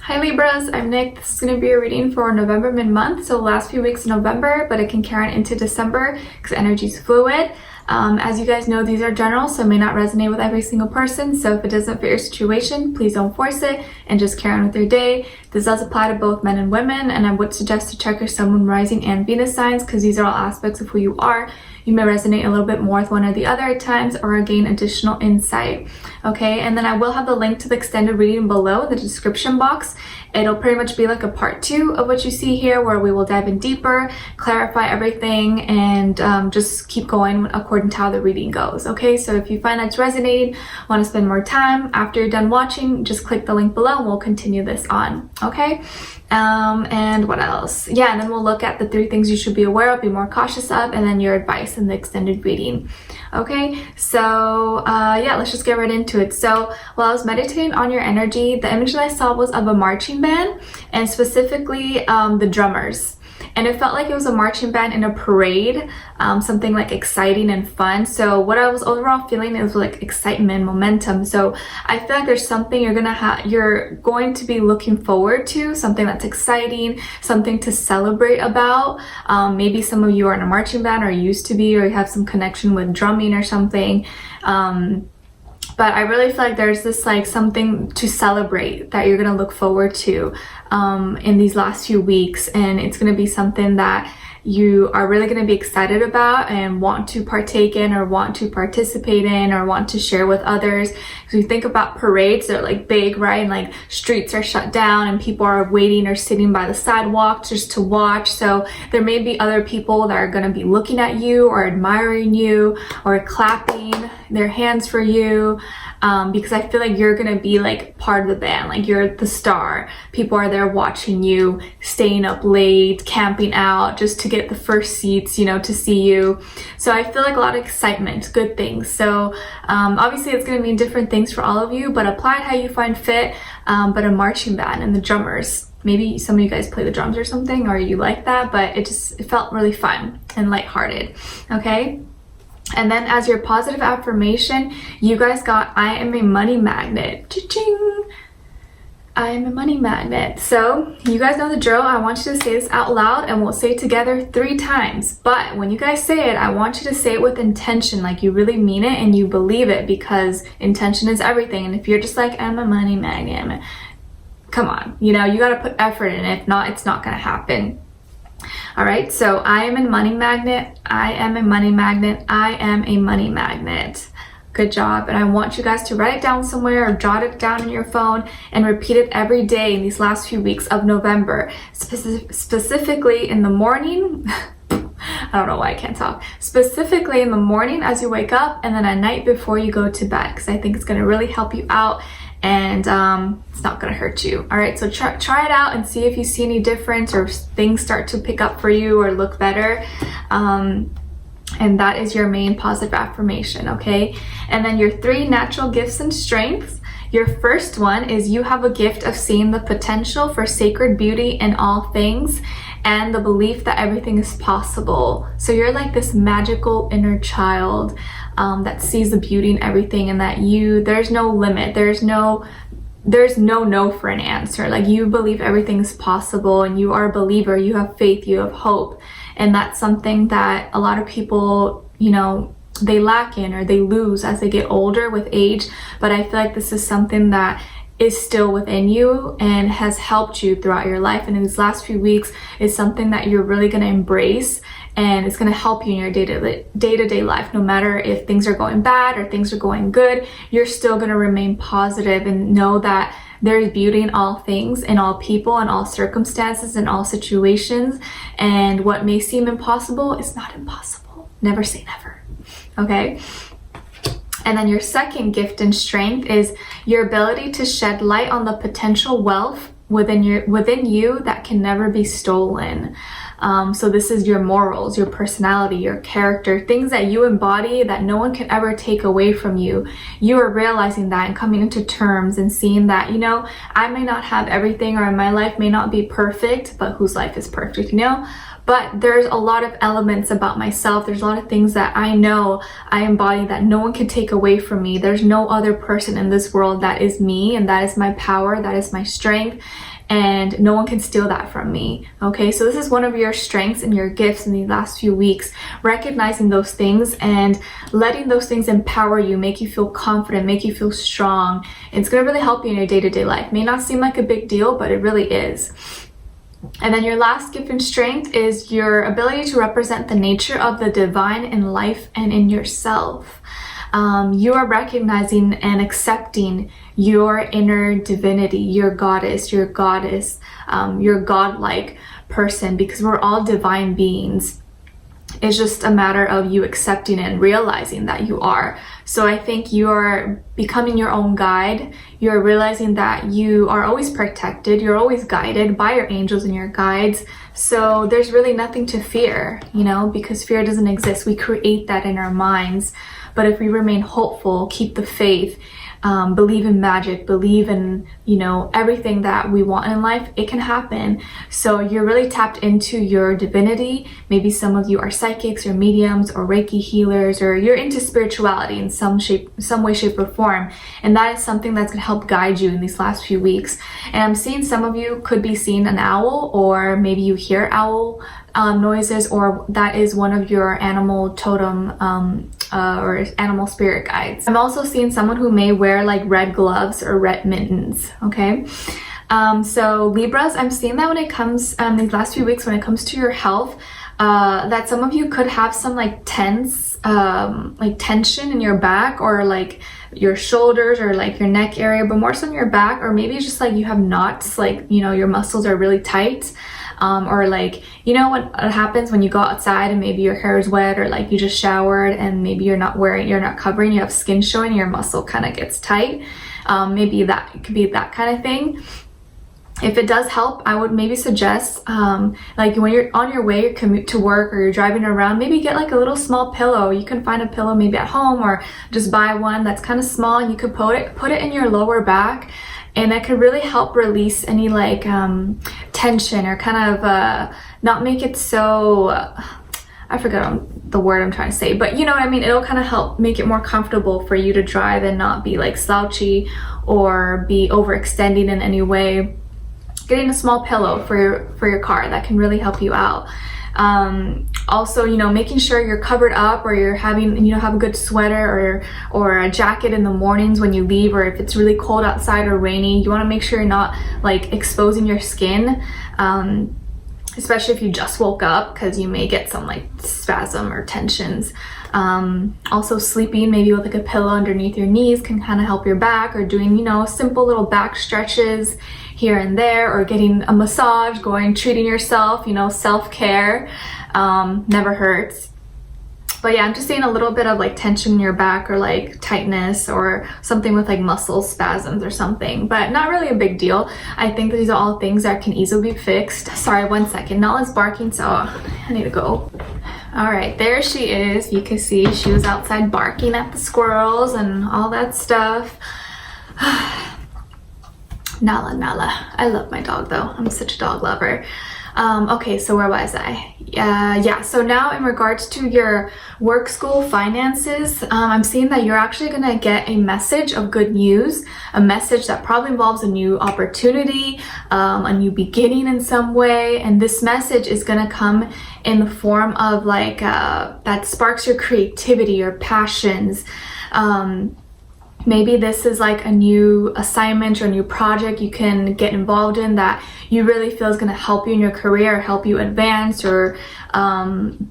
Hi Libras, I'm Nick. This is going to be a reading for November mid-month, so the last few weeks of November, but it can carry on into December because energy is fluid. As you guys know, these are general, so it may not resonate with every single person, so if it doesn't fit your situation, please don't force it and just carry on with your day. This does apply to both men and women, and I would suggest to check your Sun, Moon, Rising, and Venus signs because these are all aspects of who you are. You may resonate a little bit more with one or the other at times or gain additional insight. Okay, and then I will have the link to the extended reading below in the description box. It'll pretty much be like a part 2 of what you see here, where we will dive in deeper, clarify everything, and just keep going according to how the reading goes. Okay, so if you find that's resonating, want to spend more time after you're done watching, just click the link below and we'll continue this on. Okay, and what else? Yeah, and then we'll look at the 3 things you should be aware of, be more cautious of, and then your advice in the extended reading. Okay, so yeah, let's just get right into it. So while I was meditating on your energy, the image that I saw was of a marching band, and specifically the drummers. And it felt like it was a marching band in a parade, something like exciting and fun. So what I was overall feeling is like excitement, momentum. So I feel like there's something you're going to be looking forward to, something that's exciting, something to celebrate about. Maybe some of you are in a marching band or used to be, or you have some connection with drumming or something. But I really feel like there's this like something to celebrate that you're gonna look forward to in these last few weeks, and it's gonna be something that you are really going to be excited about and want to partake in, or want to participate in, or want to share with others. Because you think about parades, they're like big, right? And like streets are shut down and people are waiting or sitting by the sidewalk just to watch. So there may be other people that are going to be looking at you or admiring you or clapping their hands for you. Because I feel like you're gonna be like part of the band, like you're the star. People are there watching you, staying up late, camping out just to get the first seats, you know, to see you. So I feel like a lot of excitement, good things. So obviously it's gonna mean different things for all of you, but apply it how you find fit. But a marching band and the drummers, maybe some of you guys play the drums or something, or you like that, but it felt really fun and lighthearted. Okay. And then as your positive affirmation, you guys got, I am a money magnet. Cha-ching! I am a money magnet. So you guys know the drill. I want you to say this out loud and we'll say it together 3 times. But when you guys say it, I want you to say it with intention, like you really mean it and you believe it, because intention is everything. And if you're just like, I'm a money magnet, come on, you know, you got to put effort in it. If not, it's not going to happen. All right, so I am a money magnet. I am a money magnet. I am a money magnet. Good job. And I want you guys to write it down somewhere or jot it down in your phone and repeat it every day in these last few weeks of November. Specifically in the morning. I don't know why I can't talk. Specifically in the morning as you wake up, and then at night before you go to bed, because I think it's going to really help you out. And it's not gonna hurt you. All right, so try it out and see if you see any difference or things start to pick up for you or look better. And that is your main positive affirmation, okay? And then your 3 natural gifts and strengths. Your first one is you have a gift of seeing the potential for sacred beauty in all things and the belief that everything is possible. So you're like this magical inner child that sees the beauty in everything, and that there's no limit, there's no for an answer. Like you believe everything is possible, and you are a believer, you have faith, you have hope. And that's something that a lot of people, you know, they lack in or they lose as they get older with age. But I feel like this is something that is still within you and has helped you throughout your life, and in these last few weeks is something that you're really going to embrace, and it's going to help you in your day-to-day life. No matter if things are going bad or things are going good, you're still going to remain positive and know that there is beauty in all things, in all people, in all circumstances, in all situations. And what may seem impossible is not impossible. Never say never. Okay? And then your second gift and strength is your ability to shed light on the potential wealth within you that can never be stolen. So this is your morals, your personality, your character, things that you embody that no one can ever take away from you. You are realizing that and coming into terms and seeing that, you know, I may not have everything, or my life may not be perfect, but whose life is perfect, you know? but there's a lot of elements about myself. There's a lot of things that I know I embody that no one can take away from me. There's no other person in this world that is me, and that is my power, that is my strength, and no one can steal that from me. Okay, so this is one of your strengths and your gifts in these last few weeks, recognizing those things and letting those things empower you, make you feel confident, make you feel strong. It's going to really help you in your day-to-day life. May not seem like a big deal, but it really is. And then your last gift and strength is your ability to represent the nature of the divine in life and in yourself. You are recognizing and accepting your inner divinity, your goddess, your godlike person, because we're all divine beings. It's just a matter of you accepting it and realizing that you are. So I think you are becoming your own guide. You're realizing that you are always protected. You're always guided by your angels and your guides. So there's really nothing to fear, you know, because fear doesn't exist. We create that in our minds. But if we remain hopeful, keep the faith, believe in magic, believe in, you know, everything that we want in life, it can happen. So you're really tapped into your divinity. Maybe some of you are psychics or mediums or Reiki healers, or you're into spirituality in some way, shape, or form. And that is something that's gonna help guide you in these last few weeks. And I'm seeing some of you could be seeing an owl, or maybe you hear owl noises, or that is one of your animal totem or animal spirit guides. I'm also seeing someone who may wear like red gloves or red mittens, okay? So Libras, I'm seeing that when it comes, these last few weeks, when it comes to your health, that some of you could have some like tension in your back, or like your shoulders, or like your neck area, but more so in your back, or maybe just like you have knots, like, you know, your muscles are really tight. Or like, you know what happens when you go outside and maybe your hair is wet, or like you just showered and maybe you're not covering, you have skin showing, your muscle kind of gets tight. Maybe that could be that kind of thing. If it does help, I would maybe suggest, like when you're on your way, your commute to work, or you're driving around, maybe get like a little small pillow. You can find a pillow maybe at home, or just buy one that's kind of small, and you could put it in your lower back. And that could really help release any like tension, or kind of not make it so, I forget the word I'm trying to say, but you know what I mean? It'll kind of help make it more comfortable for you to drive and not be like slouchy or be overextending in any way. Getting a small pillow for your car, that can really help you out. Also, you know, making sure you're covered up, or you're having, you know, have a good sweater or a jacket in the mornings when you leave, or if it's really cold outside or rainy, you want to make sure you're not like exposing your skin, especially if you just woke up, because you may get some like spasm or tensions. Also sleeping maybe with like a pillow underneath your knees can kind of help your back, or doing, you know, simple little back stretches here and there, or getting a massage, treating yourself, you know, self-care never hurts. But yeah, I'm just seeing a little bit of like tension in your back, or like tightness, or something with like muscle spasms or something, but not really a big deal. I think that these are all things that can easily be fixed. Sorry, one second. Nala's barking, so I need to go. All right, there she is. You can see she was outside barking at the squirrels and all that stuff. Nala. I love my dog though. I'm such a dog lover. Okay, so where was I? Yeah, so now in regards to your work, school, finances, I'm seeing that you're actually gonna get a message of good news, a message that probably involves a new opportunity, a new beginning in some way, and this message is gonna come in the form of like, that sparks your creativity, your passions. Maybe this is like a new assignment or a new project you can get involved in that you really feel is going to help you in your career, help you advance, or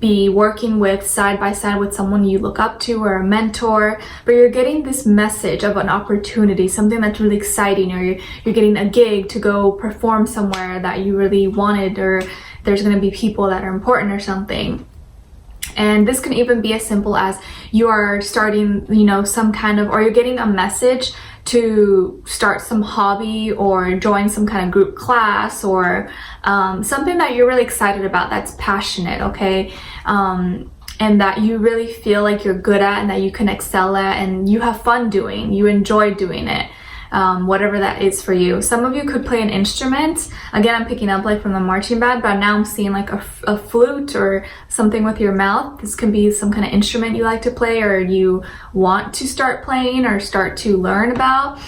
be working with side by side with someone you look up to, or a mentor. But you're getting this message of an opportunity, something that's really exciting, or you're getting a gig to go perform somewhere that you really wanted, or there's going to be people that are important or something. And this can even be as simple as you are starting, you know, some kind of, or you're getting a message to start some hobby, or join some kind of group class, or something that you're really excited about, that's passionate, okay? And that you really feel like you're good at, and that you can excel at, and you have fun doing, you enjoy doing it. whatever that is for you. Some of you could play an instrument. Again, I'm picking up like from the marching band, but now I'm seeing like a flute or something with your mouth. This can be some kind of instrument you like to play or you want to start playing or start to learn about.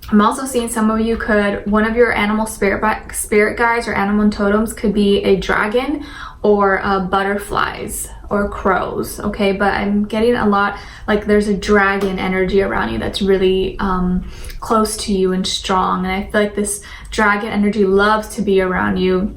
I'm also seeing some of you could, one of your animal spirit guides or animal totems could be a dragon or butterflies or crows, okay? But I'm getting a lot, like there's a dragon energy around you that's really close to you and strong. And I feel like this dragon energy loves to be around you.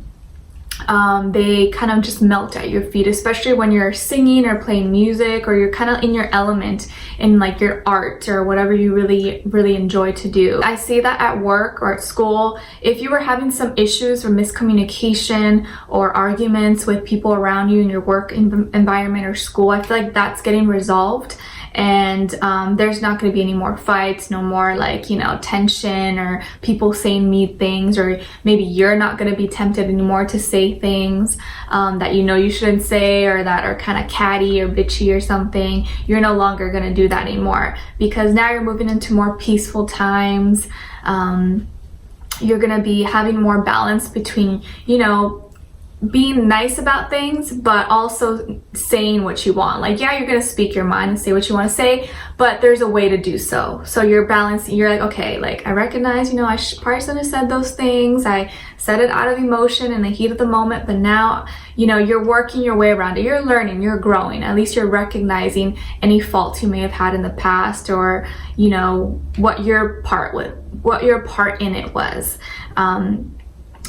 They kind of just melt at your feet, especially when you're singing or playing music or you're kind of in your element in like your art or whatever you really enjoy to do. I see that at work or at school. If you were having some issues or miscommunication or arguments with people around you in your work environment or school, I feel like that's getting resolved. And there's not going to be any more fights, no more like, you know, tension or people saying mean things, or maybe you're not going to be tempted anymore to say things that you know you shouldn't say or that are kind of catty or bitchy or something. You're no longer going to do that anymore because now you're moving into more peaceful times. You're going to be having more balance between, you know, being nice about things but also saying what you want. Like, yeah, you're gonna speak your mind and say what you want to say, but there's a way to do so. So you're balancing. You're like, okay, like I recognize, you know, I probably shouldn't have said those things. I said it out of emotion in the heat of the moment, but now, you know, you're working your way around it. You're learning, you're growing. At least you're recognizing any faults you may have had in the past, or, you know, what your part in it was.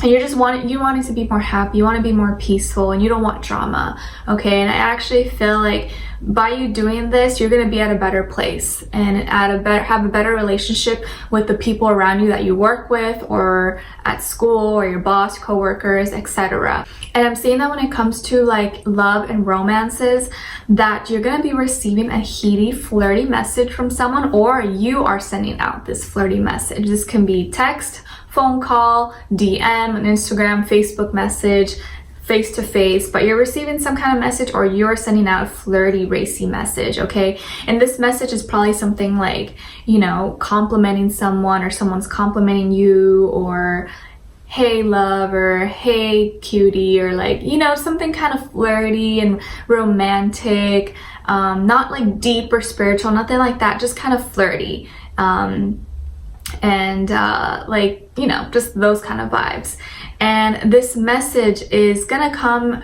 And you're just you want it to be more happy, you want to be more peaceful, and you don't want drama, okay? And I actually feel like by you doing this, you're going to be at a better place and have a better relationship with the people around you that you work with or at school or your boss, coworkers, etc. And I'm seeing that when it comes to like love and romances, that you're going to be receiving a heaty, flirty message from someone, or you are sending out this flirty message. This can be text, phone call, DM, an Instagram, Facebook message, face to face, but you're receiving some kind of message or you're sending out a flirty, racy message, okay? And this message is probably something like, you know, complimenting someone, or someone's complimenting you, or hey love, or hey cutie, or like, you know, something kind of flirty and romantic, not like deep or spiritual, nothing like that, just kind of flirty. Like, you know, just those kind of vibes. And this message is gonna come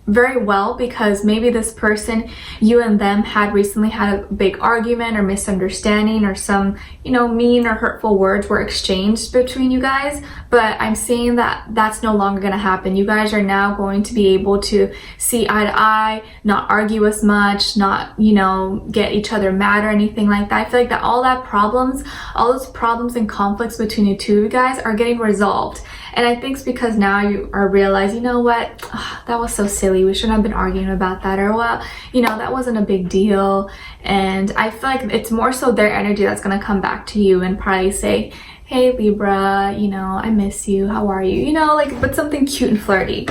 very well because maybe this person, you and them had recently had a big argument or misunderstanding, or some, you know, mean or hurtful words were exchanged between you guys. But I'm seeing that that's no longer going to happen. You guys are now going to be able to see eye to eye, not argue as much, not, you know, get each other mad or anything like that. I feel like that all those problems and conflicts between you two guys are getting resolved. And I think it's because now you are realizing, you know what, that was so silly. We shouldn't have been arguing about that, or well, you know, that wasn't a big deal. And I feel like it's more so their energy that's going to come back to you and probably say, hey Libra, you know, I miss you. How are you? You know, like, but something cute and flirty.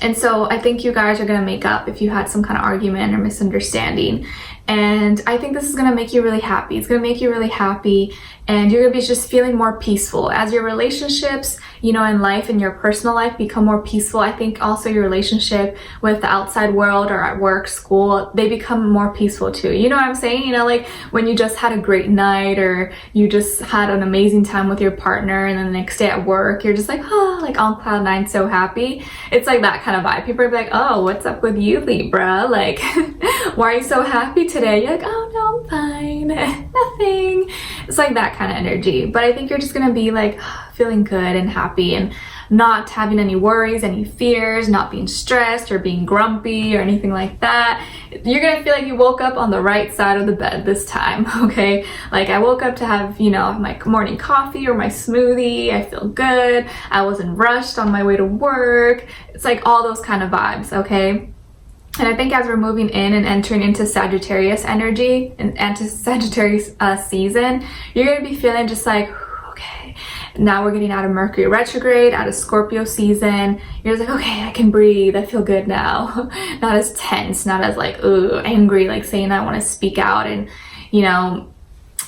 And so I think you guys are going to make up if you had some kind of argument or misunderstanding. And I think this is going to make you really happy. It's going to make you really happy, and you're going to be just feeling more peaceful. As your relationships, you know, in life, in your personal life, become more peaceful, I think also your relationship with the outside world or at work, school, they become more peaceful too. You know what I'm saying? You know, like when you just had a great night or you just had an amazing time with your partner, and then the next day at work, you're just like, oh, like on cloud nine, so happy. It's like that kind of vibe. People are like, oh, what's up with you, Libra? Like, why are you so happy today? You're like, oh no, I'm fine. Nothing. It's like that kind of energy. But I think you're just gonna be like feeling good and happy and not having any worries, any fears, not being stressed or being grumpy or anything like that. You're gonna feel like you woke up on the right side of the bed this time, okay? Like I woke up to have, you know, my morning coffee or my smoothie. I feel good. I wasn't rushed on my way to work. It's like all those kind of vibes, okay? And I think as we're moving in and entering into Sagittarius energy and into Sagittarius season, you're going to be feeling just like, okay, now we're getting out of Mercury retrograde, out of Scorpio season. You're just like, okay, I can breathe. I feel good now. Not as tense, not as like, ooh, angry, like saying I want to speak out and, you know,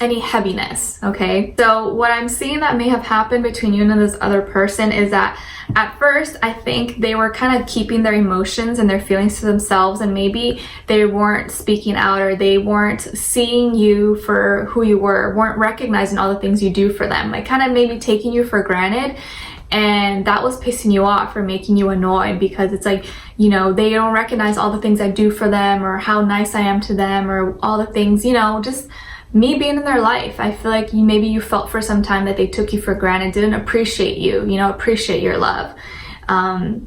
any heaviness, okay? So what I'm seeing that may have happened between you and this other person is that at first, I think they were kind of keeping their emotions and their feelings to themselves, and maybe they weren't speaking out, or they weren't seeing you for who you weren't recognizing all the things you do for them, like kind of maybe taking you for granted. And that was pissing you off or making you annoyed, because it's like, you know, they don't recognize all the things I do for them, or how nice I am to them, or all the things, you know, just me being in their life. I feel like maybe you felt for some time that they took you for granted, didn't appreciate you, you know, appreciate your love. And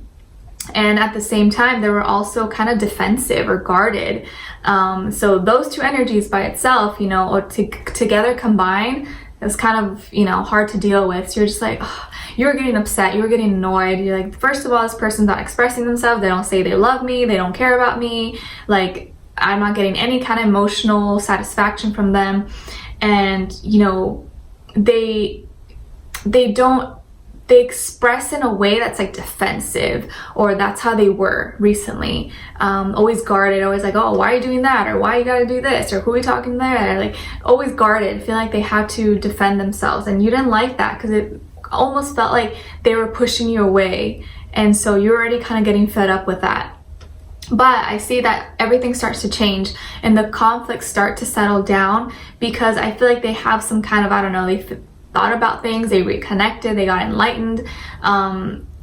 at the same time, they were also kind of defensive or guarded. So those two energies by itself, you know, or together combined, it's kind of, you know, hard to deal with. So you're just like, oh, you're getting upset, you're getting annoyed. You're like, first of all, this person's not expressing themselves. They don't say they love me. They don't care about me. Like, I'm not getting any kind of emotional satisfaction from them. And, you know, they express in a way that's like defensive, or that's how they were recently. Always guarded, always like, oh, why are you doing that? Or why you gotta do this? Or who are you talking there? Like, always guarded, feel like they had to defend themselves. And you didn't like that, because it almost felt like they were pushing you away. And so you're already kind of getting fed up with that. But I see that everything starts to change and the conflicts start to settle down, because I feel like they have some kind of, I don't know, they thought about things, they reconnected, they got enlightened,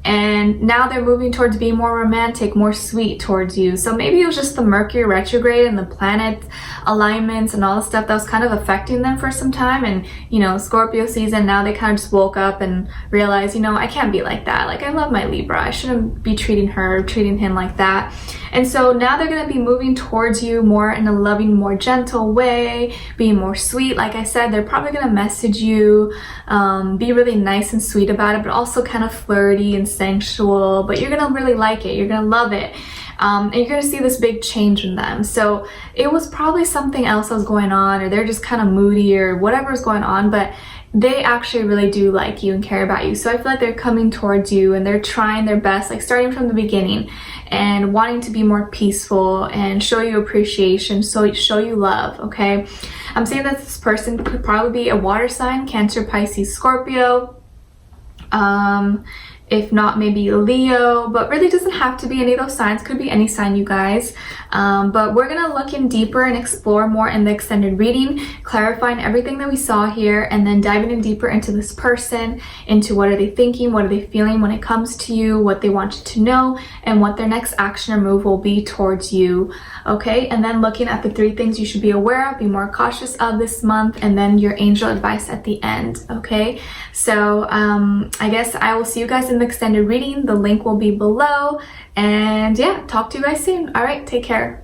and now they're moving towards being more romantic, more sweet towards you. So maybe it was just the Mercury retrograde and the planet alignments and all the stuff that was kind of affecting them for some time. And, you know, Scorpio season, now they kind of just woke up and realized, you know, I can't be like that. Like, I love my Libra. I shouldn't be treating him like that. And so now they're going to be moving towards you more in a loving, more gentle way, being more sweet. Like I said, they're probably going to message you, be really nice and sweet about it, but also kind of flirty and sensual. But you're going to really like it. You're going to love it. And you're going to see this big change in them. So it was probably something else that was going on, or they're just kind of moody or whatever's going on, but they actually really do like you and care about you. So I feel like they're coming towards you and they're trying their best, like starting from the beginning and wanting to be more peaceful and show you appreciation, so show you love, okay? I'm saying that this person could probably be a water sign, Cancer, Pisces, Scorpio. If not, maybe Leo, but really doesn't have to be any of those signs. Could be any sign, you guys. But we're gonna look in deeper and explore more in the extended reading, clarifying everything that we saw here, and then diving in deeper into this person, into what are they thinking, what are they feeling when it comes to you, what they want you to know, and what their next action or move will be towards you, okay? And then looking at the 3 things you should be aware of, be more cautious of this month, and then your angel advice at the end, okay? So I guess I will see you guys in the extended reading. The link will be below, and yeah, talk to you guys soon. All right, take care.